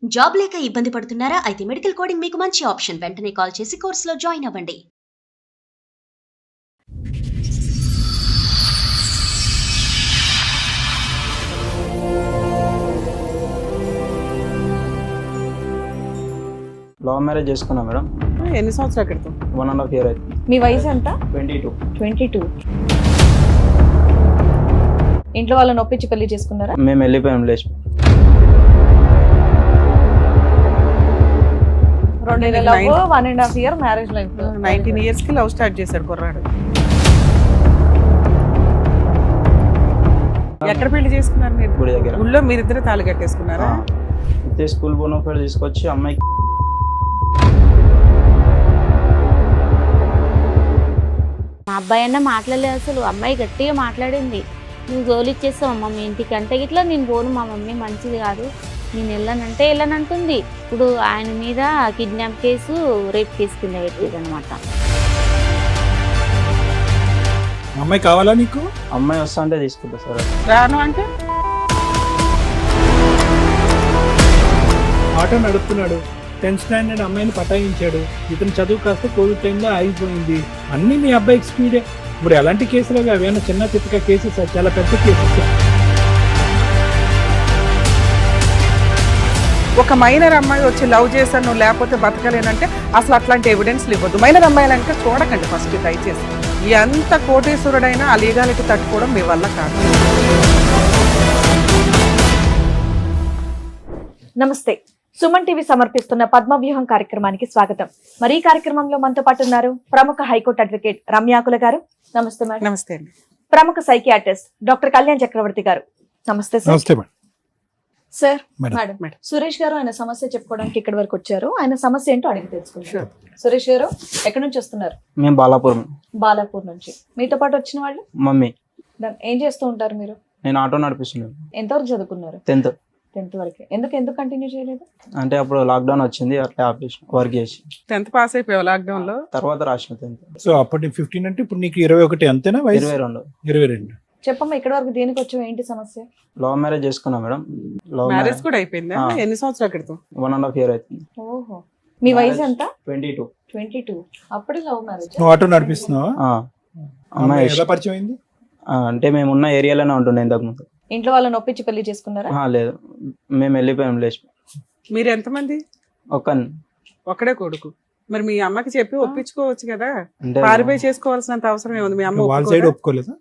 Job లేక ఇబ్బంది పడుతున్నారా? అయితే మెడికల్ కోడింగ్ మీకు మంచి ఆప్షన్. వెంటనే కాల్ చేసి కోర్సులో జాయిన్ అవ్వండి. లవ్ మ్యారేజ్ చేసుకున్నా మేడం. ఎన్ని సంవత్సరాల క్రితం? 1.5 year అవుతుంది. మీ వయసు ఎంత? 22. 22. ఇంట్లో వాళ్ళని ఒప్పించి పెళ్లి చేసుకున్నారా? మేము వెళ్ళిపోయాం లేచి. 2 years love, 1.5 year marriage life. 19 years కి లవ్ స్టార్ట్ చేశాడు కుర్రాడు. ఎక్కడ పెళ్లి చేసుకున్నారు మీరు? గుడి దగ్గర. ఊళ్ళో మీరిద్దరు తాళి కట్టేసుకున్నారా? అయితే స్కూల్ బోనోఫైడ్ తీసుకొచ్చి అమ్మాయికి మా అబ్బాయి అన్న మాట్లాడలేదు, అసలు అమ్మాయి గట్టిగా మాట్లాడింది. నువ్వు గోలు ఇచ్చేస్తావు అమ్మ మీ ఇంటికి అంటే ఇట్లా నేను పోను, మా మమ్మీ మంచిది కాదు, నేను వెళ్ళానంటే వెళ్ళనంటుంది. ఇప్పుడు ఆయన మీద కిడ్నాప్ కేసు, రేప్ కేసు కింద పెట్టేది అనమాట. అమ్మాయి కావాలా నీకు? అమ్మాయి వస్తా అంటే తీసుకుంటా సార్. రాను అంటే ఆటో నడుపుతున్నాడు, 10th standard అమ్మాయిని పటాయించాడు. ఇతను చదువు కాస్త కోవిడ్ టైంలో ఆగిపోయింది. అన్ని మీ అబ్బాయికి స్పీడే. ఇప్పుడు ఎలాంటి కేసులు అవేనా? చిన్న చిత్తక కేసెస్, చాలా పెద్ద కేసెస్. ఒక మైనర్ అమ్మాయి వచ్చి లవ్ చేశాను నువ్వు లేకపోతే బతకలేనంటే అసలు అట్లాంటి ఎవిడెన్స్లు ఇవ్వద్దు. మైనర్ అమ్మాయిలంటే చూడకండి ఫస్ట్ దయచేసి. ఎంత కోటేశ్వరుడైనా ఆ లీగాలిటీ తట్టుకోవడం మీ వల్ల కాదు. నమస్తే. సుమన్ టీవీ సమర్పిస్తున్న పద్మవ్యూహం కార్యక్రమానికి స్వాగతం. మరి ఈ కార్యక్రమంలో మనతో పాటు ఉన్నారు ప్రముఖ హైకోర్టు అడ్వకేట్ రమ్యాకుల గారు. నమస్తే మేడం. నమస్తే అండి. ప్రముఖ సైకియాట్రిస్ట్ డాక్టర్ కళ్యాణ్ చక్రవర్తి గారు. నమస్తే సార్. నమస్తే madam. Sir, madam. Madam Suresh గారు ఆయన సమస్య చెప్పుకోవడానికి ఇక్కడి వరకు వచ్చారు. ఆయన సమస్య ఏంటో అడిగి తెలుసుకుంటారు. సురేష్ గారు ఎక్కడి నుంచి వస్తున్నారు? మేము బాలాపురం. బాలాపూర్ నుంచి. మీతో పాటు వచ్చిన వాళ్ళు మమ్మీ. ఏం చేస్తూ ఉంటారు మీరు? నేను ఆటో నడిపిస్తున్నాను. ఎంతవరకు చదువుకున్నారు? 10th వరకు. ఎందుకు కంటిన్యూ చేయలేదు? అంటే అప్పుడు లాక్డౌన్ వచ్చింది, అట్లా ఆపేసి వర్క్ చేసి. 10th పాస్ అయిపోయావు లాక్డౌన్ లో? తర్వాత రాసిన 10th. సో అప్పటి 15 అంటే ఇప్పుడు నీకు 21 అంతేనా వయసు? 22. 22. చెప్పమ్మా, ఇక్కడ వరకు దేనికి వచ్చావు, ఏంటి సమస్య? లవ్ మ్యారేజ్ చేసుకున్నా మేడం. మ్యారేజ్ కూడా అయిపోయిందా? ఎన్ని సంవత్సరాల క్రితం? 1.5 year అవుతుంది. ఓహో. మీ వయసు ఎంత? 22. 22. అప్పుడే లవ్ మ్యారేజ్. నువ్వు ఆటో నడిపిస్తున్నావా? అమ్మాయి ఎలా పరిచయం అయింది? అంటే మేము ఉన్న ఏరియాలోనే ఉంటుండే ఇంతకు ముందు. ఇంట్లో వాళ్ళని ఒప్పించి పెళ్లి చేసుకున్నారా? లేదు, మేము వెళ్ళిపోయాం లేచి. మీరు ఎంతమంది? ఒక్కడే కొడుకు. మరి మీ అమ్మకి చెప్పి ఒప్పించుకోవచ్చు కదా, అంటే పారిపోయి చేసుకోవాల్సినంత అవసరం ఏముంది? మీ అమ్మ వాళ్ళ సైడ్ ఒప్పుకోలేదా?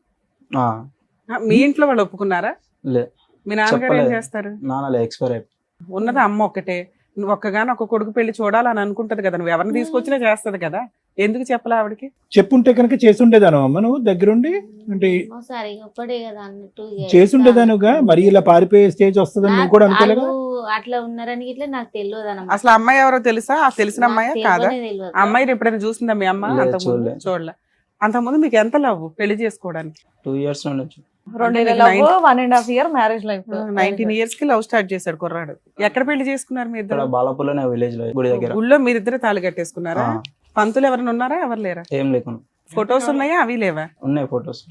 మీ ఇంట్లో వాళ్ళు ఒప్పుకున్నారా? లేదు. మీ నాన్నగారు ఏం చేస్తారు? నాన్న ఎక్స్పైర్ అయిపోయి. ఉన్నది అమ్మ ఒక్కటే. నువ్వు ఒక్కగాని ఒక కొడుకు పెళ్లి చూడాలని అనుకుంటది కదా, నువ్వు ఎవరిని తీసుకొచ్చినా చేస్తది కదా, ఎందుకు చెప్పలే ఆవిడకి? చెప్పుంటే కనుక చేసుండేదాను అమ్మ, నువ్వు దగ్గరుండి అంటే సరే ఒక్కడే కదా అన్నట్టు చేసుండేదానుగా. మరి ఇలా పారిపోయే స్టేజ్ వస్తుందని నువ్వు కూడా అనుకోలేగా? అట్లా ఉన్నారని ఇట్లా నాకు తెలియదు. అసలు అమ్మాయి ఎవరో తెలుసా? తెలిసిన అమ్మాయి కాదా? అమ్మాయిని ఎప్పుడైనా చూసిందా మీ అమ్మ? లేదు, అంతకుముందు చూడలే. అంతకుముందు మీకు ఎంత లవ్ పెళ్లి చేసుకోవడానికి? 2 years నుండి. 2 years love, 1.5 year marriage life. 19 years కి లవ్ స్టార్ట్ చేశాడు కుర్రాడు. ఎక్కడ పెళ్లి చేసుకున్నారు మీ ఇక్కడ ఇద్దరు? బాలాపూర్లోనే విలేజ్ లో, గుడి దగ్గర. ఊళ్ళో మీరిద్దరు తాళి కట్టేసుకున్నారా? పంతులు ఎవరైనా ఉన్నారా? ఎవరు లేరా? ఏం లేకుండా. ఫొటోస్ ఉన్నాయా? అవి లేవా? ఉన్నాయి ఫొటోస్.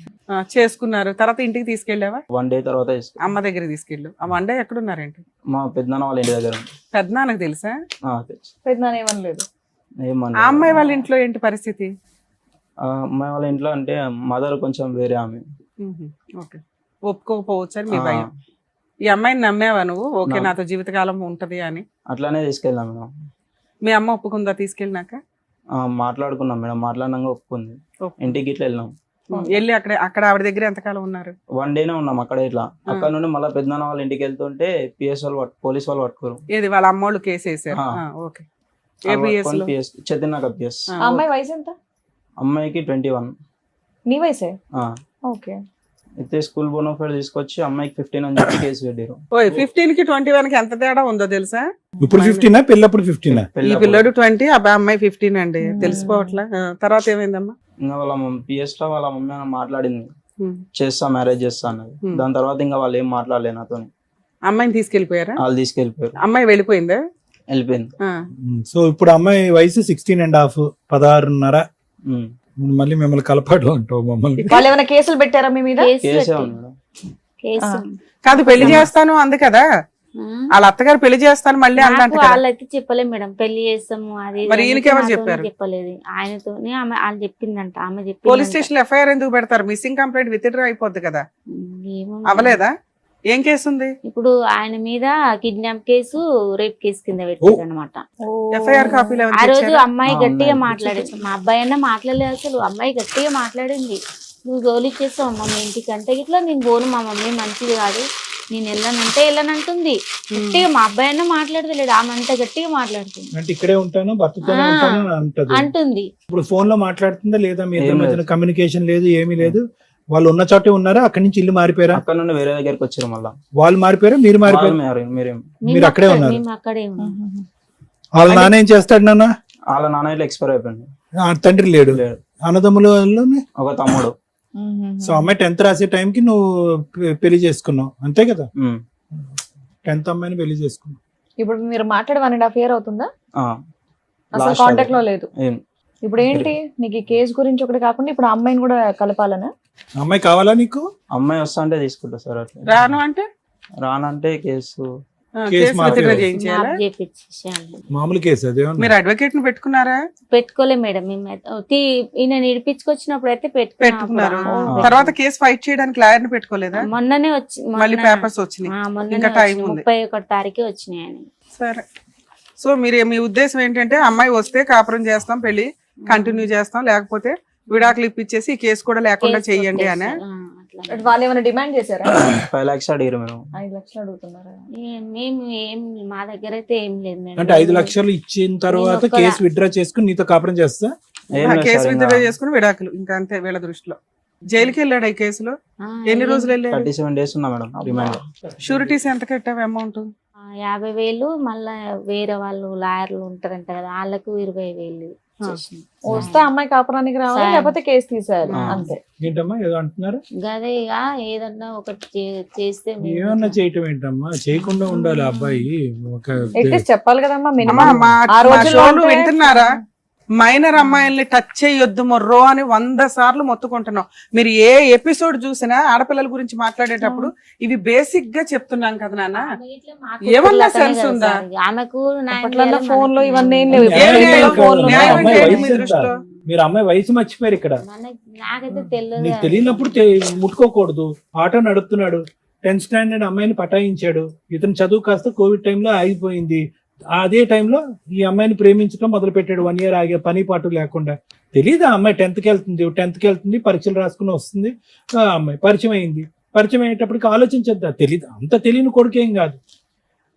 చేసుకున్నారు. తర్వాత ఇంటికి తీసుకెళ్ళావా? 1 day తర్వాత అమ్మ దగ్గరికి తీసుకెళ్ళు. ఆ 1 day ఎక్కడున్నారేంటి? మా పెద్దనాన్న వాళ్ళ ఇంటి దగ్గర ఉంది. పెద్దనాన్నకు తెలుసా? తెలుసు. పెద్దనాన్న ఏమనలేదు. ఆ అమ్మాయి వాళ్ళ ఇంట్లో ఏంటి పరిస్థితి? అమ్మాయి వాళ్ళ ఇంట్లో అంటే మదర్ కొంచెం వేరే ఆమె. ఓకే, ఒప్పుకోకపోవచ్చు అని మీ భయం. ఈ అమ్మాయిని నమ్మావా నువ్వు? ఓకే, నాతో జీవితకాలం ఉంటది అని. అట్లానే తీసుకెళ్ళాం మేడం. మీ అమ్మ ఒప్పుకుందా తీసుకెళ్ళినాక? మాట్లాడుకున్నాం మేడం, మాట్లాడినాక ఒప్పుకుంది. ఇంటికి ఇట్లా వెళ్ళాం. వెళ్ళి అక్కడ ఆవిడ దగ్గర ఎంతకాలం ఉన్నారు? 1 day ఉన్నాం అక్కడ. ఇట్లా అక్కడ నుండి మళ్ళీ పెద్దనాన్న వాళ్ళ ఇంటికి వెళ్తుంటే PS వాళ్ళు పోలీస్ వాళ్ళు పట్టుకోరు. ఏది వాళ్ళ అమ్మోళ్ళు కేసు వేసారు? ఓకే. చదివినాక PS. అమ్మాయి వయసు ఎంత? అమ్మాయికి 21. నీ వయసే? ఓకే. అయితే స్కూల్ బోనోఫైడ్ తీసుకొచ్చి అమ్మాయికి 15 అని చెప్పి కేసు పెట్టారు. 15 కి 21 కి ఎంత తేడా ఉందో తెలుసా? ఇప్పుడు 15 పెళ్ళప్పుడు 15. ఈ పిల్లడు 20, అమ్మాయి 15 అండి. తెలిసిపోవట్లా. తర్వాత ఏమైందమ్మా? ఇంకా వాళ్ళ PS లో వాళ్ళ మమ్మీ మాట్లాడింది, చేస్తా మ్యారేజ్ చేస్తా అన్నది. దాని తర్వాత ఇంకా వాళ్ళు ఏం మాట్లాడలేదు నాతో. అమ్మాయిని తీసుకెళ్లిపోయారా? వాళ్ళు తీసుకెళ్లిపోయారు. అమ్మాయి వెళ్ళిపోయిందా? వెళ్ళిపోయింది. సో ఇప్పుడు అమ్మాయి వయసు 16.5, 16.5. మళ్ళీ మిమ్మల్ని కలపాడు అంటావు మమ్మల్ని. వాళ్ళు ఏమైనా కేసులు పెట్టారా మీ మీద? కేసే ఉంది మేడం. కేసు కాదు, పెళ్లి చేస్తాను అంది కదా, వాళ్ళ అత్తగారు పెళ్లి చేస్తాను మళ్ళీ నాకు అన్నట్టు కదా. వాళ్ళైతే చెప్పలేదు మేడం, పెళ్లి చేస్తాము అది మరి ఇది ఈయనకి ఎవరు నాతోనే చెప్పారు? చెప్పలేదు, ఆయనతోనే ఆమె వాళ్ళు చెప్పిందంట, ఆమె పోలీస్ చెప్పింది. స్టేషన్ లో ఎఫ్ఐఆర్ ఎందుకు పెడతారు? మిస్సింగ్ కంప్లైంట్ విత్డ్రా అయిపోద్ది కదా. అవలేదా? ఏం కేసు ఉంది? ఇప్పుడు ఆయన మీద కిడ్నాప్ కేసు, రేప్ కేసు కింద పెట్టారు అనమాట. ఎఫ్ఐఆర్ కాపీలు ఆ రోజు ఏమైనా అమ్మాయి ఆ, గట్టిగా ఉన్నాయి. మాట్లాడేది, మా అబ్బాయి అన్న మాట్లాడలేదు అసలు. అమ్మాయి గట్టిగా మాట్లాడింది, నువ్వు గోలిచ్చేస్తావు అమ్మ మీ ఇంటికి అంటే ఇట్లా నేను పోను, మా మమ్మీ మంచిది కాదు, నేను వెళ్ళనంటే వెళ్ళనంటుంది. గట్టిగా మా అబ్బాయి అన్న మాట్లాడతలేడు, ఆమె అంత గట్టిగా మాట్లాడుతుంది. అంటే ఇక్కడే ఉంటాను, భర్తతోనే ఆ, ఉంటాను అని అంటది. అంటుంది. ఇప్పుడు ఫోన్ లో మాట్లాడుతుందా లేదా? మీ ఇద్దరి ఏం మధ్యన లేదు. కమ్యూనికేషన్ లేదు, ఏమీ లేదు. వాళ్ళు ఉన్న చోటే ఉన్నారా? అక్కడి నుంచి ఇల్లు మారిపోయారా? అక్కడ నుండి వేరే దగ్గరికి వచ్చారు మళ్ళా. వాళ్ళు మారిపోయారా, మీరు మారిపోయారు? మీరేం మీరు అక్కడే ఉన్నారు. మేము అక్కడే ఉన్నాం. వాళ్ళ నాన్న ఏం చేస్తాడు నాన్న? వాళ్ళ నాన్న ఇట్లా ఎక్స్పైర్ అయిపోయింది. తండ్రి లేడు. లేడు. అన్నదమ్ములలోనే ఒక తమ్ముడు. సో అమ్మాయి 10th రాసే టైంకి నువ్వు పెళ్లి చేసుకున్నావు అంతే కదా? ఉమ్. 10th అమ్మాయిని పెళ్లి చేసుకున్నావు. ఇప్పుడు మీరు మాట్లాడి 1.5 year అవుతుందా? ఆ. అసలు Last కాంటాక్ట్ లో అదే. లేదు. ఏం ఇప్పుడు ఏంటి నీకు ఈ కేసు గురించి ఒకటి కాకుండా ఇప్పుడు ఆ అమ్మాయిని కూడా కలపాలనా? అమ్మాయి కావాలా నీకు? అమ్మాయి వస్తా అంటే తీసుకుంటా సార్. అట్లా రాను అంటే రానంటే కేసు కేసు మాఫీ విత్డ్రా అవుతుంది. చేయించాలా? మాకు చేపించేసేయాలి. మామూలు కేసు అదేమన్నా? మీరు అడ్వకేట్ ని పెట్టుకున్నారా? పెట్టుకోలే మేడం, మేము ఈయన ఇడిపించుకొచ్చినప్పుడు అయితే పెట్టుకున్నారు. ఆ. తర్వాత కేసు ఫైట్ చేయడానికి లాయర్ ని పెట్టుకోలేదా? మొన్ననే వచ్చి మళ్ళీ పేపర్స్ వచ్చినాయి. ఇంకా టైం ఉంది. 31 తారీఖు వచ్చినాయి ఆయన. సరే. సో మీరు మీ ఉద్దేశం ఏంటంటే అమ్మాయి వస్తే కాపురం చేస్తాం, పెళ్లి కంటిన్యూ చేస్తాం, లేకపోతే విడాకులు ఇప్పించేసి ఈ కేసు కూడా లేకుండా చెయ్యండి అని. వాళ్ళు ఏమైనా డిమాండ్ చేశారా? 5 lakhs అడిగారు మేము. 5 లక్షలు అడుగుతున్నారా? మేము ఏం మా దగ్గర అయితే ఏం లేదు మేడం. అంటే 5 లక్షలు ఇచ్చిన తర్వాత నేను ఒక్క- కేసు విత్డ్రా చేసుకుని నీతో కాపురం చేస్తా? ఏం లేదు కేసు సార్, విత్డ్రా ఇంకా చేసుకుని విడాకులు, ఇంకా అంతే వీళ్ళ దృష్టిలో. జైలుకి వెళ్ళాడు ఈ కేసులో. ఆ, ఎన్ని రోజులు వెళ్ళాడు? 37 days ఉన్నా మేడం రిమాండ్. షూరిటీస్ ఎంత కట్టావు అమౌంట్? 50,000 మళ్ళా వేరే వాళ్ళు లాయర్లు ఉంటారంట కదా, వాళ్ళకు 20,000 చేసినాం. వస్తే అమ్మాయి కాపురానికి రావాలి, సరే. లేకపోతే కేసు తీసేయాలి ఆ. అంతే. ఏంటమ్మా ఏదో అంటున్నారు? గదే ఇక ఏదన్నా ఒకటి చేస్తే మేము ఏమన్నా చేయటం ఏంటమ్మా? చేయకుండా ఉండాలి ఆ అబ్బాయి. ఒక అట్లీస్ట్ చెప్పాలి కదమ్మా అమ్మా, మినిమం. మా ఆ మా రోజుల్లో షోలు ఉంటే- వింటున్నారా? మైనర్ అమ్మాయిల్ని టచ్ చేయొద్దు మొర్రో అని 100 సార్లు మొత్తుకుంటున్నాం. మీరు ఏ ఎపిసోడ్ చూసినా ఆడపిల్లల గురించి మాట్లాడేటప్పుడు ఇవి బేసిక్ గా చెప్తున్నాం కదా నాన్న. ఆమె ఇట్లా మాకు ఏమన్నా పిల్లలతోనే sense కదా ఉందా? సార్. ఆమెకు అప్పట్లో ఫోన్ లో ఇవన్నీ ఏం లేవు. ఏం న్యాయం లేదు. కాదు. ఫోన్లో న్యాయం న్యాయం అంటే ఏంటి వయసు మీ ఎంత? దృష్టిలో? మీరు అమ్మాయి వయసు మర్చిపోయారు ఇక్కడ. నాకైతే తెలియదు. నీకు తెలియనప్పుడు ముట్టుకోకూడదు. ఆటో నడుపుతున్నాడు, 10th స్టాండర్డ్ అమ్మాయిని పటాయించాడు. ఇతను చదువు కాస్త కోవిడ్ టైంలో ఆగిపోయింది. అదే టైంలో ఈ అమ్మాయిని ప్రేమించడం మొదలు పెట్టాడు. 1 year ఆగే పని పాటు లేకుండా. తెలియదు ఆ అమ్మాయి 10th కి వెళ్తుంది, పరీక్షలు రాసుకుని వస్తుంది. ఆ అమ్మాయి పరిచయం అయింది. పరిచయం అయ్యేటప్పటికి ఆలోచించద్దా? తెలియదు, అంత తెలియని కొడుకేం కాదు.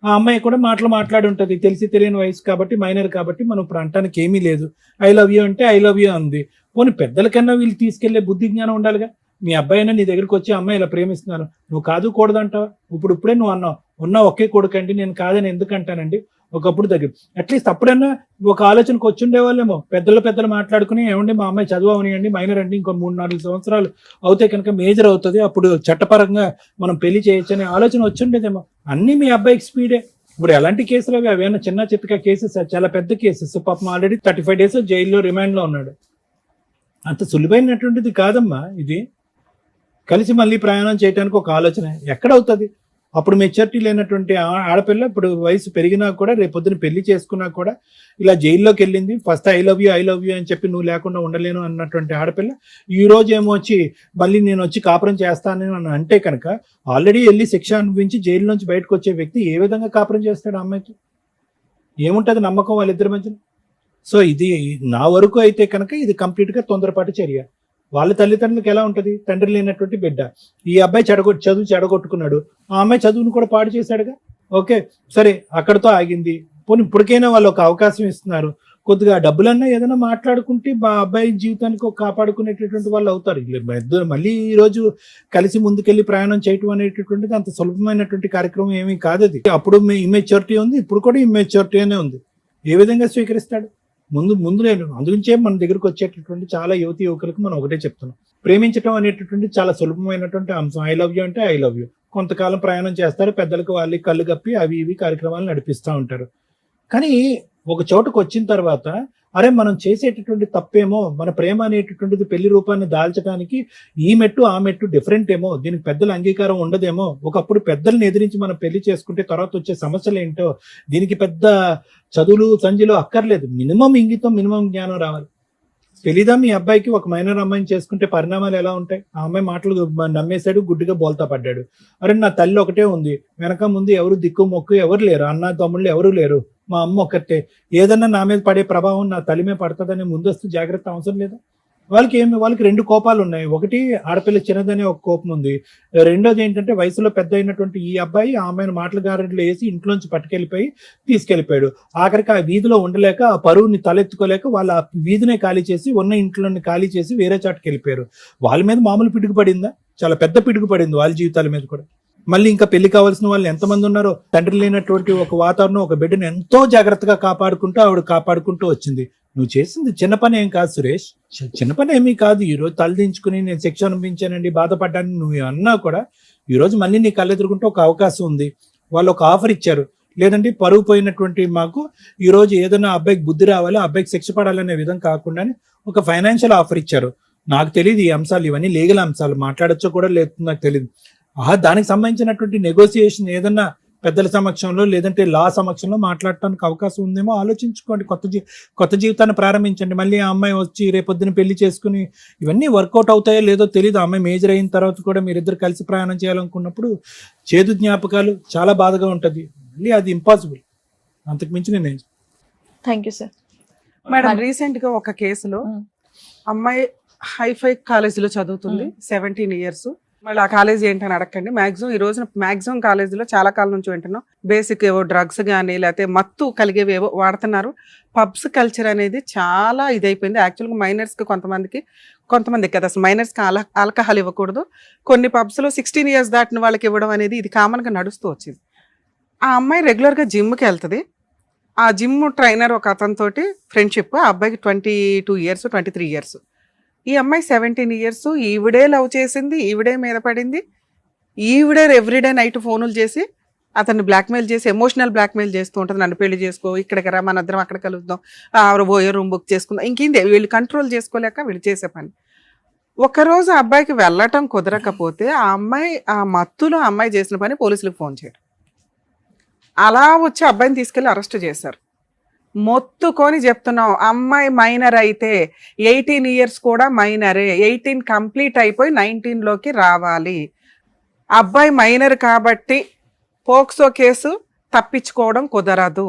ఆ అమ్మాయి కూడా మాట్లాడి ఉంటది. తెలిసి తెలియని వయసు కాబట్టి, మైనర్ కాబట్టి మనం ఇప్పుడు అంటానికి ఏమీ లేదు. ఐ లవ్ యూ అంటే ఐ లవ్ యూ అంది. పోనీ పెద్దలకన్నా వీళ్ళు తీసుకెళ్లే బుద్ధి జ్ఞానం ఉండాలిగా. మీ అబ్బాయి అయినా నీ దగ్గరికి వచ్చి అమ్మాయి ఇలా ప్రేమిస్తున్నాను, నువ్వు కాదు కూడదంటావా? ఇప్పుడే నువ్వు అన్నావు, ఉన్న ఒకే కొడుకండి, నేను కాదని ఎందుకంటానండి. ఒకప్పుడు దగ్గర అట్లీస్ట్ అప్పుడన్నా ఒక ఆలోచనకు వచ్చి ఉండేవాళ్ళేమో. పెద్దలు మాట్లాడుకుని, ఏమండి మా అమ్మాయి చదువు అవనియండి, మైనర్ అండి, ఇంకో 3-4 సంవత్సరాలు అవుతే కనుక మేజర్ అవుతుంది, అప్పుడు చట్టపరంగా మనం పెళ్లి చేయొచ్చు అనే ఆలోచన వచ్చి ఉండేదేమో. అన్ని మీ అబ్బాయికి స్పీడే. ఇప్పుడు ఎలాంటి కేసులు అవి? అవేనా చిన్న చిత్తక కేసెస్? చాలా పెద్ద కేసెస్. పాపం ఆల్రెడీ 35 days జైల్లో రిమాండ్ లో ఉన్నాడు. అంత సులువైనటువంటిది కాదమ్మా ఇది. కలిసి మళ్ళీ ప్రయాణం చేయడానికి ఒక ఆలోచన ఎక్కడవుతుంది? అప్పుడు మెచ్యూరిటీ లేనటువంటి ఆడపిల్ల ఇప్పుడు వయసు పెరిగినా కూడా, రేపొద్దున పెళ్లి చేసుకున్నా కూడా ఇలా జైల్లోకి వెళ్ళింది. ఫస్ట్ ఐ లవ్ యూ అని చెప్పి నువ్వు లేకుండా ఉండలేను అన్నటువంటి ఆడపిల్ల ఈ రోజు ఏమో వచ్చి మళ్ళీ నేను వచ్చి కాపురం చేస్తాను అని అంటే కనుక, ఆల్రెడీ వెళ్ళి శిక్ష అనుభవించి జైలు నుంచి బయటకు వచ్చే వ్యక్తి ఏ విధంగా కాపురం చేస్తాడు? అమ్మాయికి ఏముంటది నమ్మకం వాళ్ళిద్దరి మధ్యన? సో ఇది నా వరకు అయితే కనుక ఇది కంప్లీట్ గా తొందరపాటు చర్య. వాళ్ళ తల్లిదండ్రులకు ఎలా ఉంటది? తండ్రి లేనటువంటి బిడ్డ. ఈ అబ్బాయి చదువు చెడగొట్టుకున్నాడు, ఆ అమ్మాయి చదువును కూడా పాడు చేశాడుగా. ఓకే సరే, అక్కడతో ఆగింది. పోనీ ఇప్పటికైనా వాళ్ళు ఒక అవకాశం ఇస్తున్నారు. కొద్దిగా డబ్బులన్నా ఏదైనా మాట్లాడుకుంటే మా అబ్బాయి జీవితానికి ఒక కాపాడుకునేటటువంటి వాళ్ళు అవుతారు. ఇద్దరు మళ్ళీ ఈ రోజు కలిసి ముందుకెళ్లి ప్రయాణం చేయటం అనేటటువంటిది అంత సులభమైనటువంటి కార్యక్రమం ఏమీ కాదు. అది అప్పుడు ఇమ్మెచ్యూరిటీ ఉంది, ఇప్పుడు కూడా ఇమ్మెచ్యూరిటీ అనే ఉంది. ఏ విధంగా స్వీకరిస్తాడు? ముందు నేను అందుగురించే మన దగ్గరకు వచ్చేటటువంటి చాలా యువతి యువకులకు మనం ఒకటే చెప్తున్నాం, ప్రేమించడం అనేటటువంటి చాలా సులభమైనటువంటి అంశం. ఐ లవ్ యూ అంటే ఐ లవ్ యూ. కొంతకాలం ప్రయాణం చేస్తారు, పెద్దలకు వాళ్ళకి కళ్ళు కప్పి అవి ఇవి కార్యక్రమాలు నడిపిస్తూ ఉంటారు. కానీ ఒక చోటుకు వచ్చిన తర్వాత అరే మనం చేసేటటువంటి తప్పేమో, మన ప్రేమ అనేటటువంటిది పెళ్లి రూపాన్ని దాల్చడానికి ఈ మెట్టు ఆ మెట్టు డిఫరెంట్ ఏమో, దీనికి పెద్దల అంగీకారం ఉండదేమో, ఒకప్పుడు పెద్దల్ని ఎదిరించి మనం పెళ్లి చేసుకుంటే తర్వాత వచ్చే సమస్యలు ఏంటో, దీనికి పెద్ద చదువులు సంజులు అక్కర్లేదు, మినిమం ఇంగితం మినిమం జ్ఞానం రావాలి. తెలీదా మీ అబ్బాయికి ఒక మైనర్ అమ్మాయిని చేసుకుంటే పరిణామాలు ఎలా ఉంటాయి? ఆ అమ్మాయి మాటలు నమ్మేశాడు, గుడ్డిగా బోల్తా పడ్డాడు. అరే నా తల్లి ఒకటే ఉంది, వెనక ముందు ఎవరు దిక్కు మొక్కు ఎవరు లేరు, అన్న తమ్ముళ్ళు ఎవరు లేరు, మా అమ్మ ఒక్కటే, ఏదన్నా నా మీద పడే ప్రభావం నా తల్లి మీద పడుతుందనే ముందస్తు జాగ్రత్త అవసరం లేదా? వాళ్ళకి రెండు కోపాలు ఉన్నాయి. ఒకటి ఆడపిల్ల చిన్నదనే ఒక కోపం ఉంది, రెండోది ఏంటంటే వయసులో పెద్ద అయినటువంటి ఈ అబ్బాయి ఆ అమ్మాయిని మాటల గారెడ్లు వేసి ఇంట్లోంచి పట్టుకెళ్ళిపోయి తీసుకెళ్లిపోయాడు. ఆఖరికి ఆ వీధిలో ఉండలేక, ఆ పరువుని తలెత్తుకోలేక వాళ్ళ ఆ వీధినే ఖాళీ చేసి ఉన్న ఇంట్లోని ఖాళీ చేసి వేరే చాటుకి వెళ్ళిపోయారు. వాళ్ళ మీద మామూలు పిడుగు పడిందా? చాలా పెద్ద పిడుగు పడింది వాళ్ళ జీవితాల మీద కూడా. మళ్ళీ ఇంకా పెళ్లి కావాల్సిన వాళ్ళు ఎంతమంది ఉన్నారో, తండ్రి లేనటువంటి ఒక వాతావరణం, ఒక బిడ్డను ఎంతో జాగ్రత్తగా కాపాడుకుంటూ వచ్చింది. నువ్వు చేసింది చిన్న పని ఏం కాదు సురేష్, చిన్న పని ఏమీ కాదు. ఈరోజు తలదించుకుని నేను శిక్ష అనుభవించానండి, బాధపడ్డాను నువ్వు అన్నా కూడా ఈరోజు మళ్ళీ నీ కళ్ళెదురుకుంటే ఒక అవకాశం ఉంది. వాళ్ళు ఒక ఆఫర్ ఇచ్చారు, లేదంటే పరుగు పోయినటువంటి మాకు ఈరోజు ఏదైనా అబ్బాయికి బుద్ధి రావాలి, అబ్బాయికి శిక్ష పడాలనే విధం కాకుండా ఒక ఫైనాన్షియల్ ఆఫర్ ఇచ్చారు. నాకు తెలియదు ఈ అంశాలు, ఇవన్నీ లీగల్ అంశాలు, మాట్లాడచ్చో కూడా లేదు నాకు తెలియదు. దానికి సంబంధించినటువంటి నెగోసియేషన్ ఏదన్నా పెద్దల సమక్షంలో లేదంటే లా సమక్షంలో మాట్లాడటానికి అవకాశం ఉందేమో ఆలోచించుకోండి. కొత్త జీవితాన్ని ప్రారంభించండి. మళ్ళీ ఆ అమ్మాయి వచ్చి రేపొద్దున పెళ్లి చేసుకుని ఇవన్నీ వర్కౌట్ అవుతాయో లేదో తెలియదు. ఆ అమ్మాయి మేజర్ అయిన తర్వాత కూడా మీరిద్దరు కలిసి ప్రయాణం చేయాలనుకున్నప్పుడు చేదు జ్ఞాపకాలు చాలా బాధగా ఉంటుంది. మళ్ళీ అది ఇంపాసిబుల్. అంతకు మించి నేను thank you sir. Madam, recent గా ఒక కేసులో అమ్మాయి హైఫై కాలేజీలో చదువుతుంది, 17 years. మళ్ళీ ఆ కాలేజీ ఏంటని అడగండి. ఈ రోజున మాక్సిమం కాలేజీలో చాలా కాలం నుంచి వింటున్నాం, బేసిక్ ఏవో డ్రగ్స్ కానీ లేకపోతే మత్తు కలిగేవేవో వాడుతున్నారు. పబ్స్ కల్చర్ అనేది చాలా ఇదైపోయింది. యాక్చువల్గా మైనర్స్కి కొంతమంది కదా అసలు మైనర్స్కి ఆల్కహాల్ ఇవ్వకూడదు. కొన్ని పబ్స్లో 16 years దాటిన వాళ్ళకి ఇవ్వడం అనేది ఇది కామన్గా నడుస్తూ వచ్చింది. ఆ అమ్మాయి రెగ్యులర్గా జిమ్కి వెళ్తుంది. ఆ జిమ్ ట్రైనర్ ఒక అతనితోటి ఫ్రెండ్షిప్. ఆ అబ్బాయికి 22 years 23 years. ఈ అమ్మాయి 17 years. ఈవిడే లవ్ చేసింది, ఈవిడే మీద పడింది, ఈవిడే ఎవ్రీడే నైట్ ఫోనులు చేసి అతన్ని బ్లాక్మెయిల్ చేసి ఎమోషనల్ బ్లాక్మెయిల్ చేస్తూ ఉంటుంది. నన్ను పెళ్లి చేసుకో, ఇక్కడికి రా, మన ఇద్దరం అక్కడ కలుద్దాం, పోయే రూమ్ బుక్ చేసుకుందాం. ఇంకేంది వీళ్ళు కంట్రోల్ చేసుకోలేక వీళ్ళు చేసే పని. ఒకరోజు ఆ అబ్బాయికి వెళ్ళటం కుదరకపోతే ఆ మత్తులో అమ్మాయి చేసిన పని పోలీసులకు ఫోన్ చేయడం, అలా వచ్చి అబ్బాయిని తీసుకెళ్లి అరెస్ట్ చేశారు. మొత్తుకొని చెప్తున్నాం, అమ్మాయి మైనర్ అయితే 18 years కూడా మైనరే, 18 కంప్లీట్ అయిపోయి 19లోకి రావాలి. అబ్బాయి మైనర్ కాబట్టి పోక్సో కేసు తప్పించుకోవడం కుదరదు.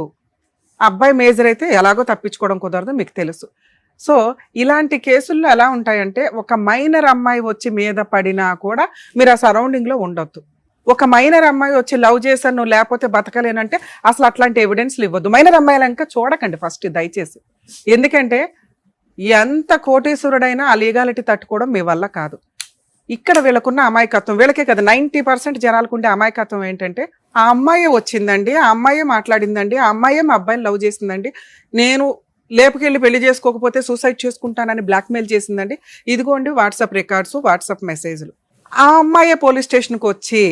అబ్బాయి మేజర్ అయితే ఎలాగో తప్పించుకోవడం కుదరదు, మీకు తెలుసు. సో ఇలాంటి కేసుల్లో ఎలా ఉంటాయంటే, ఒక మైనర్ అమ్మాయి వచ్చి మీద పడినా కూడా మీరు ఆ సరౌండింగ్లో ఉండొద్దు. ఒక మైనర్ అమ్మాయి వచ్చి లవ్ చేశాను నువ్వు లేకపోతే బతకలేనంటే అసలు అట్లాంటి ఎవిడెన్స్లు ఇవ్వద్దు. మైనర్ అమ్మాయిలు ఇంకా చూడకండి ఫస్ట్ దయచేసి. ఎందుకంటే ఎంత కోటీశ్వరుడైనా ఆ లీగాలిటీ తట్టుకోవడం మీ వల్ల కాదు. ఇక్కడ వీళ్ళకున్న అమాయకత్వం, వీళ్ళకే కదా 90% జనాలకు ఉండే అమాయకత్వం ఏంటంటే, ఆ అమ్మాయే వచ్చిందండి, ఆ అమ్మాయే మాట్లాడిందండి, ఆ అమ్మాయే మా అబ్బాయిని లవ్ చేసిందండి, నేను లేపుకెళ్ళి పెళ్లి చేసుకోకపోతే సూసైడ్ చేసుకుంటానని బ్లాక్మెయిల్ చేసిందండి, ఇదిగోండి వాట్సాప్ రికార్డ్స్, వాట్సాప్ మెసేజ్లు. ఆ అమ్మాయే పోలీస్ స్టేషన్కి వచ్చి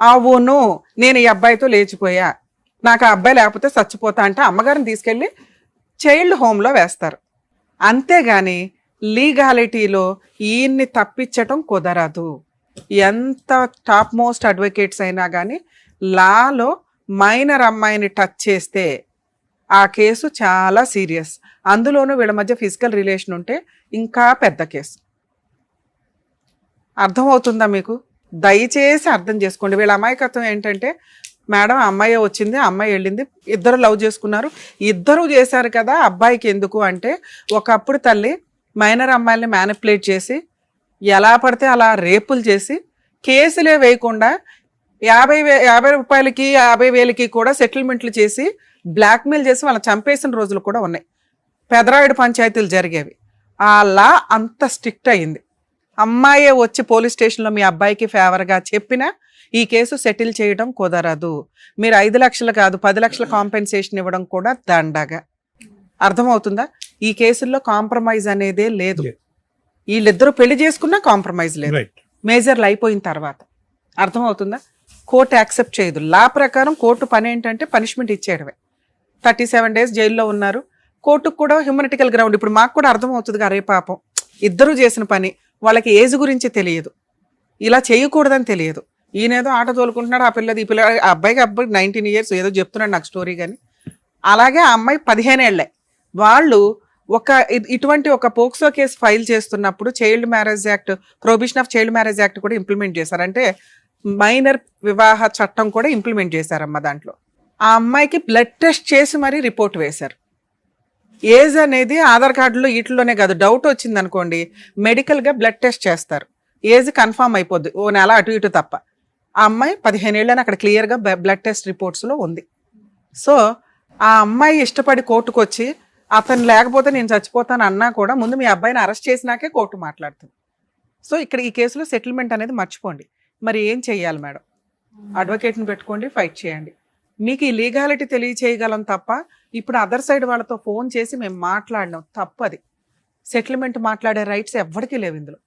అవును నేను ఈ అబ్బాయితో లేచిపోయా, నాకు ఆ అబ్బాయి లేకపోతే చచ్చిపోతా అంటే అమ్మగారిని తీసుకెళ్ళి చైల్డ్ హోమ్లో వేస్తారు. అంతేగాని లీగాలిటీలో ఈయన్ని తప్పించటం కుదరదు. ఎంత టాప్ మోస్ట్ అడ్వకేట్స్ అయినా కానీ లాలో మైనర్ అమ్మాయిని టచ్ చేస్తే ఆ కేసు చాలా సీరియస్. అందులోనూ వీళ్ళ మధ్య ఫిజికల్ రిలేషన్ ఉంటే ఇంకా పెద్ద కేసు. అర్థమవుతుందా మీకు? దయచేసి అర్థం చేసుకోండి. వీళ్ళ అమాయకత్వం ఏంటంటే, మేడం అమ్మాయి వచ్చింది, అమ్మాయి వెళ్ళింది, ఇద్దరు లవ్ చేసుకున్నారు, ఇద్దరు చేశారు కదా అబ్బాయికి ఎందుకు అంటే, ఒకప్పుడు తల్లి మైనర్ అమ్మాయిల్ని మ్యానిపులేట్ చేసి ఎలా పడితే అలా రేపులు చేసి కేసులే వేయకుండా 50 రూపాయలకి 50,000కి కూడా సెటిల్మెంట్లు చేసి బ్లాక్మెయిల్ చేసి వాళ్ళని చంపేసిన రోజులు కూడా ఉన్నాయి. పెదరాయుడు పంచాయతీలు జరిగేవి. ఆ లా అంత స్ట్రిక్ట్ అయింది. అమ్మాయే వచ్చి పోలీస్ స్టేషన్లో మీ అబ్బాయికి ఫేవర్గా చెప్పినా ఈ కేసు సెటిల్ చేయడం కుదరదు. మీరు 5 లక్షలు కాదు 10 లక్షల కాంపెన్సేషన్ ఇవ్వడం కూడా దండగా. అర్థమవుతుందా? ఈ కేసుల్లో కాంప్రమైజ్ అనేదే లేదు. వీళ్ళిద్దరూ పెళ్లి చేసుకున్నా కాంప్రమైజ్ లేదు, మేజర్లు అయిపోయిన తర్వాత. అర్థమవుతుందా? కోర్టు యాక్సెప్ట్ చేయదు. లా ప్రకారం కోర్టు పని ఏంటంటే పనిష్మెంట్ ఇచ్చేయడమే. 37 days జైల్లో ఉన్నారు. కోర్టుకు కూడా హ్యూమనిటికల్ గ్రౌండ్. ఇప్పుడు మాకు కూడా అర్థమవుతుంది అరే పాపం ఇద్దరు చేసిన పని, వాళ్ళకి ఏజ్ గురించి తెలియదు, ఇలా చేయకూడదని తెలియదు. ఈయనేదో ఆట తోలుకుంటున్నాడు, ఆ పిల్లది ఈ పిల్ల, ఆ అబ్బాయికి 19 years ఏదో చెప్తున్నాడు నాకు స్టోరీ. కానీ అలాగే ఆ అమ్మాయి 15 ఏళ్లే. వాళ్ళు ఇటువంటి ఒక పోక్సో కేసు ఫైల్ చేస్తున్నప్పుడు child marriage act, prohibition of child marriage act కూడా ఇంప్లిమెంట్ చేశారు. అంటే మైనర్ వివాహ చట్టం కూడా ఇంప్లిమెంట్ చేశారమ్మా. దాంట్లో ఆ అమ్మాయికి బ్లడ్ టెస్ట్ చేసి మరీ రిపోర్ట్ వేశారు. ఏజ్ అనేది ఆధార్ కార్డులో వీటిలోనే కాదు, డౌట్ వచ్చింది అనుకోండి మెడికల్గా బ్లడ్ టెస్ట్ చేస్తారు, ఏజ్ కన్ఫామ్ అయిపోద్ది, ఓ నెల అటు ఇటు తప్ప. ఆ అమ్మాయి 15 ఏళ్ళని అక్కడ క్లియర్గా బ్లడ్ టెస్ట్ రిపోర్ట్స్లో ఉంది. సో ఆ అమ్మాయి ఇష్టపడి కోర్టుకు వచ్చి అతను లేకపోతే నేను చచ్చిపోతాను అన్నా కూడా ముందు మీ అబ్బాయిని అరెస్ట్ చేసినాకే కోర్టు మాట్లాడుతుంది. సో ఇక్కడ ఈ కేసులో సెటిల్మెంట్ అనేది మర్చిపోండి. మరి ఏం చెయ్యాలి మేడం? అడ్వకేట్ని పెట్టుకోండి, ఫైట్ చేయండి. మీకు ఈ లీగాలిటీ తెలియచేయగలం తప్ప ఇప్పుడు అదర్ సైడ్ వాళ్ళతో ఫోన్ చేసి మేము మాట్లాడినాం తప్పది. సెటిల్మెంట్ మాట్లాడే రైట్స్ ఎవరికీ లేవు ఇందులో.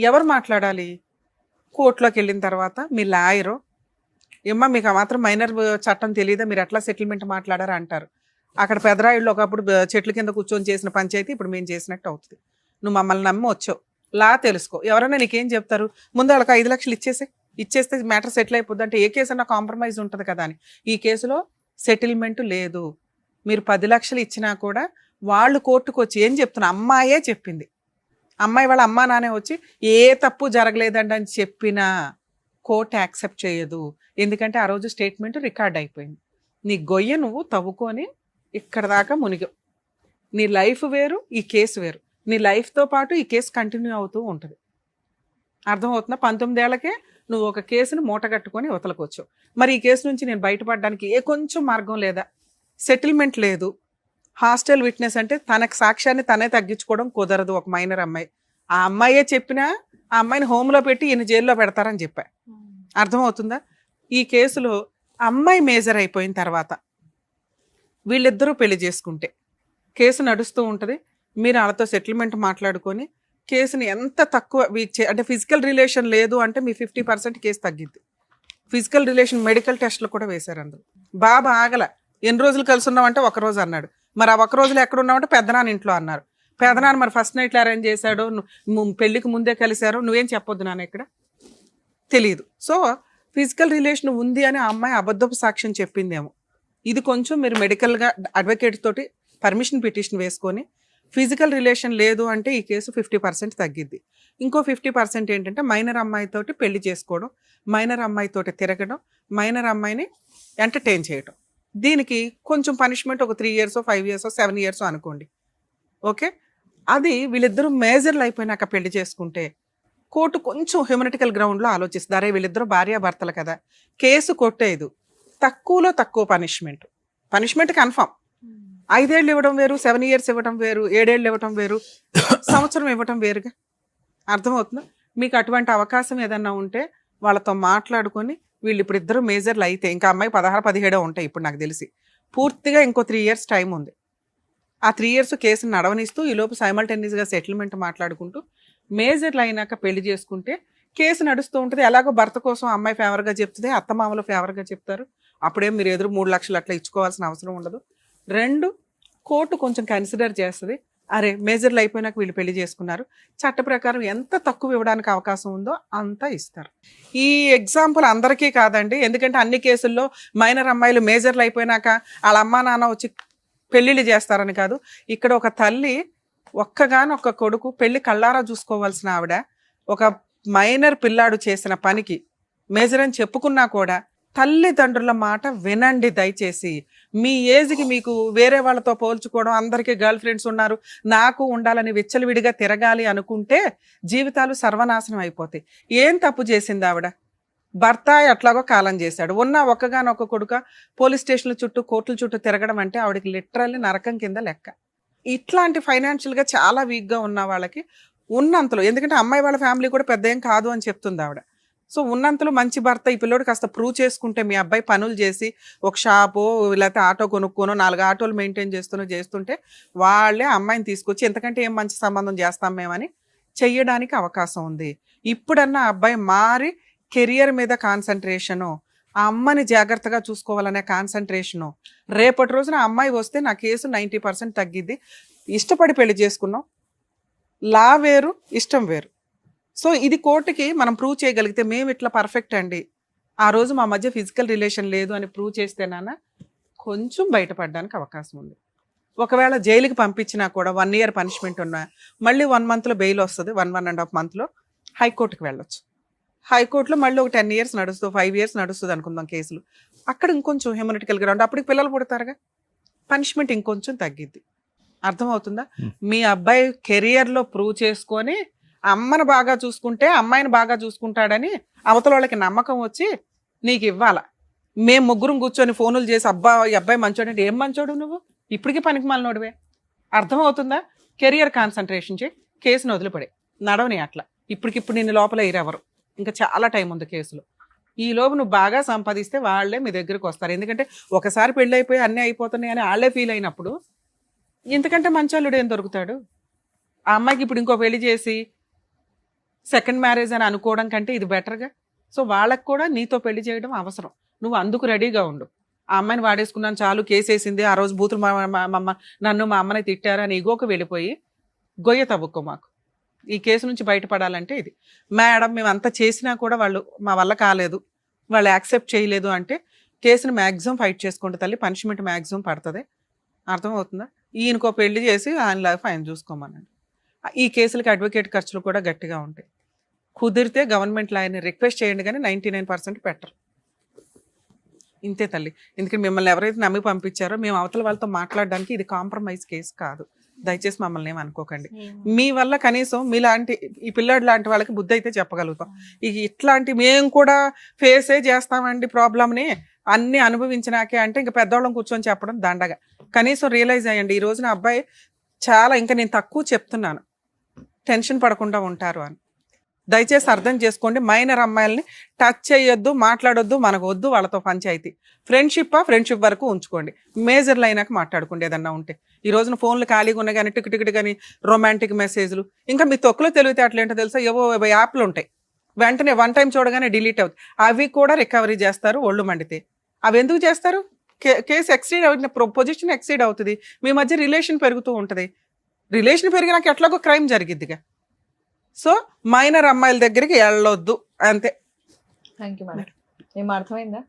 ఎవరు మాట్లాడాలి? కోర్టులోకి వెళ్ళిన తర్వాత మీ లాయరు, ఏమ్మా మీకు మాత్రం మైనర్ చట్టం తెలియదా, మీరు ఎట్లా సెటిల్మెంట్ మాట్లాడారు అంటారు. అక్కడ పెదరాయిళ్ళు ఒకప్పుడు చెట్ల కింద కూర్చొని చేసిన పంచాయతీ ఇప్పుడు మేము చేసినట్టు అవుతుంది. నువ్వు మమ్మల్ని నమ్మి వచ్చావు, లా తెలుసుకో. ఎవరైనా నీకేం చెప్తారు? ముందు వాళ్ళకి 5 లక్షలు ఇచ్చేస్తే మ్యాటర్ సెటిల్ అయిపోద్ది అంటే ఏ కేసు అన్నా కాంప్రమైజ్ ఉంటుంది కదా అని. ఈ కేసులో సెటిల్మెంట్ లేదు. మీరు 10 లక్షలు ఇచ్చినా కూడా వాళ్ళు కోర్టుకు వచ్చి ఏం చెప్తున్నా, అమ్మాయే చెప్పింది, అమ్మాయి వాళ్ళ అమ్మా నానే వచ్చి ఏ తప్పు జరగలేదండి అని చెప్పినా కోర్టు యాక్సెప్ట్ చేయదు. ఎందుకంటే ఆ రోజు స్టేట్మెంట్ రికార్డ్ అయిపోయింది. నీ గొయ్య నువ్వు తవ్వుకొని ఇక్కడ దాకా మునిగావు. నీ లైఫ్ వేరు, ఈ కేసు వేరు. నీ లైఫ్తో పాటు ఈ కేసు కంటిన్యూ అవుతూ ఉంటుంది. అర్థమవుతుందా? 19 ఏళ్లకే నువ్వు ఒక కేసును మూటగట్టుకొని వతలకొచ్చు. మరి ఈ కేసు నుంచి నేను బయటపడడానికి ఏ కొంచెం మార్గం లేదా? సెటిల్మెంట్ లేదు. హాస్టల్ విట్నెస్ అంటే తనకు సాక్ష్యాన్ని తనే తగ్గించుకోవడం కుదరదు. ఒక మైనర్ అమ్మాయి, ఆ అమ్మాయే చెప్పినా ఆ అమ్మాయిని హోమ్లో పెట్టి ఈయన జైల్లో పెడతారని చెప్పా. అర్థమవుతుందా? ఈ కేసులో అమ్మాయి మేజర్ అయిపోయిన తర్వాత వీళ్ళిద్దరూ పెళ్లి చేసుకుంటే కేసు నడుస్తూ ఉంటుంది. మీరు వాళ్ళతో సెటిల్మెంట్ మాట్లాడుకొని కేసుని ఎంత తక్కువ అంటే ఫిజికల్ రిలేషన్ లేదు అంటే మీ 50% కేసు తగ్గిద్ది. ఫిజికల్ రిలేషన్ మెడికల్ టెస్ట్లు కూడా వేశారు అందులో. బాబా ఆగల, ఎన్ని రోజులు కలిసి ఉన్నామంటే 1 రోజు అన్నాడు. మరి ఆ 1 రోజులు ఎక్కడ ఉన్నామంటే పెద్దనాన్న ఇంట్లో అన్నారు. పెద్దనాన్న మరి ఫస్ట్ నైట్లో అరేంజ్ చేశాడు, పెళ్లికి ముందే కలిశారు, నువ్వేం చెప్పొద్దు నాన్న ఇక్కడ తెలియదు. సో ఫిజికల్ రిలేషన్ ఉంది అని ఆ అమ్మాయి అబద్ధపు సాక్ష్యం చెప్పిందేమో. ఇది కొంచెం మీరు మెడికల్గా అడ్వకేట్ తోటి పర్మిషన్ పిటిషన్ వేసుకొని ఫిజికల్ రిలేషన్ లేదు అంటే ఈ కేసు 50% తగ్గిద్ది. ఇంకో 50% ఏంటంటే మైనర్ అమ్మాయితోటి పెళ్లి చేసుకోవడం, మైనర్ అమ్మాయితోటి తిరగడం, మైనర్ అమ్మాయిని ఎంటర్టైన్ చేయడం. దీనికి కొంచెం పనిష్మెంట్ ఒక 3 years 5 years 7 years అనుకోండి. ఓకే, అది వీళ్ళిద్దరూ మేజర్లు అయిపోయినాక పెళ్లి చేసుకుంటే కోర్టు కొంచెం హ్యూమనిటికల్ గ్రౌండ్లో ఆలోచిస్తుంది. అరే వీళ్ళిద్దరూ భార్యాభర్తలు కదా, కేసు కొట్టేదు, తక్కువలో తక్కువ పనిష్మెంట్ కన్ఫామ్. 5 ఏళ్ళు ఇవ్వడం వేరు, 7 years ఇవ్వడం వేరు, 7 ఏళ్ళు ఇవ్వడం వేరు, సంవత్సరం ఇవ్వడం వేరుగా. అర్థమవుతుందా? మీకు అటువంటి అవకాశం ఏదన్నా ఉంటే వాళ్ళతో మాట్లాడుకొని వీళ్ళు ఇప్పుడు ఇద్దరు మేజర్లు అయితే, ఇంకా అమ్మాయి 16-17 ఉంటాయి ఇప్పుడు నాకు తెలిసి, పూర్తిగా ఇంకో 3 years టైం ఉంది. ఆ 3 years కేసుని నడవనిస్తూ ఈలోపు సైమల్టేనియస్గా సెటిల్మెంట్ మాట్లాడుకుంటూ మేజర్లు అయినాక పెళ్లి చేసుకుంటే కేసు నడుస్తూ ఉంటుంది. ఎలాగో భర్త కోసం అమ్మాయి ఫేవర్గా చెప్తుంది, అత్తమామలు ఫేవర్గా చెప్తారు. అప్పుడేం మీరు ఎదురు 3 లక్షలు అట్లా ఇచ్చుకోవాల్సిన అవసరం ఉండదు. 2, కోర్టు కొంచెం కన్సిడర్ చేస్తుంది, అరే మేజర్లు అయిపోయినాక వీళ్ళు పెళ్లి చేసుకున్నారు, చట్ట ప్రకారం ఎంత తక్కువ ఇవ్వడానికి అవకాశం ఉందో అంత ఇస్తారు. ఈ ఎగ్జాంపుల్ అందరికీ కాదండి, ఎందుకంటే అన్ని కేసుల్లో మైనర్ అమ్మాయిలు మేజర్లు అయిపోయినాక వాళ్ళ అమ్మా నాన్న వచ్చి పెళ్ళిళ్ళు చేస్తారని కాదు. ఇక్కడ ఒక తల్లి ఒక్కగానొక్క కొడుకు పెళ్లి కళ్ళారా చూసుకోవాల్సిన ఆవిడ ఒక మైనర్ పిల్లాడు చేసిన పనికి మేజర్ అని చెప్పుకున్నా కూడా తల్లిదండ్రుల మాట వినండి దయచేసి. మీ ఏజ్కి మీకు వేరే వాళ్ళతో పోల్చుకోవడం, అందరికీ గర్ల్ ఫ్రెండ్స్ ఉన్నారు నాకు ఉండాలని విచ్చలవిడిగా తిరగాలి అనుకుంటే జీవితాలు సర్వనాశనం అయిపోతాయి. ఏం తప్పు చేసింది ఆవిడ? భర్త ఎట్లాగో కాలం చేశాడు, ఉన్న ఒక్కగానొక్క కొడుక పోలీస్ స్టేషన్ల చుట్టూ కోర్టుల చుట్టూ తిరగడం అంటే ఆవిడకి లిటరల్లీ నరకం కింద లెక్క. ఇట్లాంటి ఫైనాన్షియల్గా చాలా వీక్గా ఉన్న వాళ్ళకి ఉన్నంతలో, ఎందుకంటే అమ్మాయి వాళ్ళ ఫ్యామిలీ కూడా పెద్ద ఏం కాదు అని చెప్తుంది ఆవిడ, సో ఉన్నంతలో మంచి భర్త ఈ పిల్లోడు కాస్త ప్రూవ్ చేసుకుంటే, మీ అబ్బాయి పనులు చేసి ఒక షాపు లేకపోతే ఆటో కొనుక్కోనో 4 ఆటోలు మెయింటైన్ చేస్తుంటే వాళ్ళే అమ్మాయిని తీసుకొచ్చి ఎంతకంటే ఏం మంచి సంబంధం చేస్తాం మేమని చెయ్యడానికి అవకాశం ఉంది. ఇప్పుడన్నా అబ్బాయి మారి కెరియర్ మీద కాన్సన్ట్రేషను, ఆ అమ్మని జాగ్రత్తగా చూసుకోవాలనే కాన్సన్ట్రేషను. రేపటి రోజున ఆ అమ్మాయి వస్తే నా కేసు 90% తగ్గిద్ది. ఇష్టపడి పెళ్లి చేసుకున్నాం, లా వేరు ఇష్టం వేరు. సో ఇది కోర్టుకి మనం ప్రూవ్ చేయగలిగితే మేము ఇట్లా పర్ఫెక్ట్ అండి, ఆ రోజు మా మధ్య ఫిజికల్ రిలేషన్ లేదు అని ప్రూవ్ చేస్తేనానా కొంచెం బయటపడడానికి అవకాశం ఉంది. ఒకవేళ జైలుకి పంపించినా కూడా 1 year పనిష్మెంట్ ఉన్నా మళ్ళీ 1 monthలో బెయిల్ వస్తుంది, 1.5 monthలో హైకోర్టుకి వెళ్ళొచ్చు. హైకోర్టులో మళ్ళీ ఒక 10 years నడుస్తుంది, 5 years నడుస్తుంది అనుకుందాం కేసులు. అక్కడ ఇంకొంచెం హ్యూమనిటికల్ గ్రౌండ్, అప్పటికి పిల్లలు పుడతారుగా, పనిష్మెంట్ ఇంకొంచెం తగ్గిద్ది. అర్థమవుతుందా? మీ అబ్బాయి కెరియర్లో ప్రూవ్ చేసుకొని అమ్మని బాగా చూసుకుంటే అమ్మాయిని బాగా చూసుకుంటాడని అవతల వాళ్ళకి నమ్మకం వచ్చి నీకు ఇవ్వాల. మేము ముగ్గురం కూర్చొని ఫోనులు చేసి ఈ అబ్బాయి మంచోడు అంటే ఏం మంచోడు నువ్వు, ఇప్పటికీ పనికి మాలినోడివే. అర్థమవుతుందా? కెరియర్ కాన్సన్ట్రేషన్ చేయి, కేసును వదిలిపడే, నడవని అట్లా. ఇప్పటికిప్పుడు నిన్ను లోపల ఇరెవరు, ఇంకా చాలా టైం ఉంది కేసులో. ఈ లోపు నువ్వు బాగా సంపాదిస్తే వాళ్ళే మీ దగ్గరికి వస్తారు. ఎందుకంటే ఒకసారి పెళ్ళి అయిపోయి అన్నీ అయిపోతున్నాయి అని వాళ్ళే ఫీల్ అయినప్పుడు ఇంతకంటే మంచోళ్ళుడు ఏం దొరుకుతాడు? ఆ అమ్మాయికి ఇప్పుడు ఇంకో పెళ్లి చేసి సెకండ్ మ్యారేజ్ అని అనుకోవడం కంటే ఇది బెటర్గా. సో వాళ్ళకి కూడా నీతో పెళ్లి చేయడం అవసరం, నువ్వు అందుకు రెడీగా ఉండు. ఆ అమ్మాయిని వాడేసుకున్నాను చాలు, కేసు వేసింది, ఆ రోజు బూతులు నన్ను మా అమ్మని తిట్టారు అని ఇగోకి వెళ్ళిపోయి గొయ్య తవ్వుకో. మాకు ఈ కేసు నుంచి బయటపడాలంటే ఇది. మేడం మేము అంతా చేసినా కూడా వాళ్ళు మా వల్ల కాలేదు, వాళ్ళు యాక్సెప్ట్ చేయలేదు అంటే కేసుని మ్యాక్సిమం ఫైట్ చేసుకుంటే తల్లి, పనిష్మెంట్ మ్యాక్సిమం పడుతుంది. అర్థమవుతుందా? ఈయనకో పెళ్లి చేసి ఆయన లైఫ్ ఆయన చూసుకోమనండి. ఈ కేసులకి అడ్వకేట్ ఖర్చులు కూడా గట్టిగా ఉంటాయి. కుదిరితే గవర్నమెంట్ లాయర్ని రిక్వెస్ట్ చేయండి, కానీ 99% పెట్టరు. ఇంతే తల్లి. ఎందుకంటే మిమ్మల్ని ఎవరైతే నమ్మి పంపించారో మేము అవతల వాళ్ళతో మాట్లాడడానికి ఇది కాంప్రమైజ్ కేసు కాదు. దయచేసి మమ్మల్ని ఏమనుకోకండి. మీ వల్ల కనీసం మీలాంటి ఈ పిల్లాడు లాంటి వాళ్ళకి బుద్ధి అయితే చెప్పగలుగుతాం. ఇట్లాంటి మేము కూడా ఫేసే చేస్తామండి ప్రాబ్లమ్ని, అన్ని అనుభవించినాకే అంటే ఇంకా పెద్దవాళ్ళం కూర్చొని చెప్పడం దండగా. కనీసం రియలైజ్ అయ్యండి, ఈ రోజున అబ్బాయి చాలా, ఇంకా నేను తక్కువ చెప్తున్నాను, టెన్షన్ పడకుండా ఉంటారు అని. దయచేసి అర్థం చేసుకోండి. మైనర్ అమ్మాయిల్ని టచ్ చేయొద్దు, మాట్లాడొద్దు, మనకు వద్దు వాళ్ళతో పంచాయితీ. ఫ్రెండ్షిప్ వరకు ఉంచుకోండి, మేజర్లు అయినాక మాట్లాడుకోండి ఏదన్నా ఉంటే. ఈ రోజున ఫోన్లు ఖాళీగా ఉన్నాయి కానీ టిక్ కానీ రొమాంటిక్ మెసేజ్లు, ఇంకా మీ తొక్కులో తెలివితే అట్లేంటో తెలుసా, ఏవో యాప్లు ఉంటాయి, వెంటనే 1 time చూడగానే డిలీట్ అవుతుంది. అవి కూడా రికవరీ చేస్తారు ఒళ్ళు మండితే. అవి ఎందుకు చేస్తారు? కేసు ఎక్సీడ్ అవుతుంది, పొజిషన్ ఎక్సీడ్ అవుతుంది, మీ మధ్య రిలేషన్ పెరుగుతూ ఉంటుంది. రిలేషన్ పెరిగినాక ఎట్లాగో క్రైమ్ జరిగిద్దిగా. సో మైనర్ అమ్మాయిల దగ్గరికి వెళ్ళొద్దు, అంతే. Thank you madam. ఏం అర్థమైందా?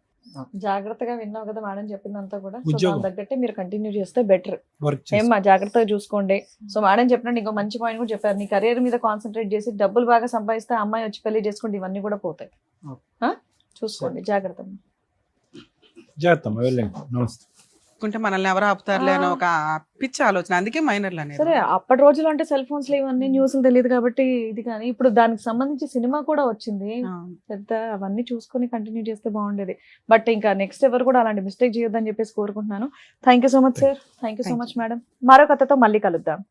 జాగ్రత్తగా విన్నావు కదా మేడం చెప్పిందంతా కూడా. సో ఉద్యోగం. దాని తగ్గట్టే మీరు కంటిన్యూ చేస్తే బెటర్. వర్క్ ఏమ్మా జాగ్రత్తగా చూసుకోండి. సో మేడం చెప్పినట్టు ఇంకో మంచి పాయింట్ కూడా చెప్పారు, నీ కెరీర్ మీద కాన్సన్ట్రేట్ చేసి డబ్బులు బాగా సంపాదిస్తే అమ్మాయి వచ్చి పెళ్లి చేసుకుంటే ఇవన్నీ కూడా పోతాయి. చూసుకోండి, జాగ్రత్త. చేస్తాం. వెళ్ళండి. నమస్తే. అనుకుంటే మనల్ని ఎవరు ఆపుతారులే అని ఒక పిచ్చి ఆలోచన, అందుకే మైనర్లు అనేది. సరే, అప్పటి రోజులు అంటే సెల్ ఫోన్స్ లో ఇవన్నీ న్యూస్లు తెలియదు కాబట్టి ఇది, కానీ ఇప్పుడు దానికి సంబంధించి సినిమా కూడా వచ్చింది పెద్ద, అవన్నీ చూసుకొని కంటిన్యూ చేస్తే బాగుండేది. బట్ ఇంకా నెక్స్ట్ ఎవరు కూడా అలాంటి మిస్టేక్ చేయొద్దని చెప్పేసి కోరుకుంటున్నాను. Thank you so much sir. Thank you so much madam. మరో కథతో మళ్ళీ కలుద్దాం.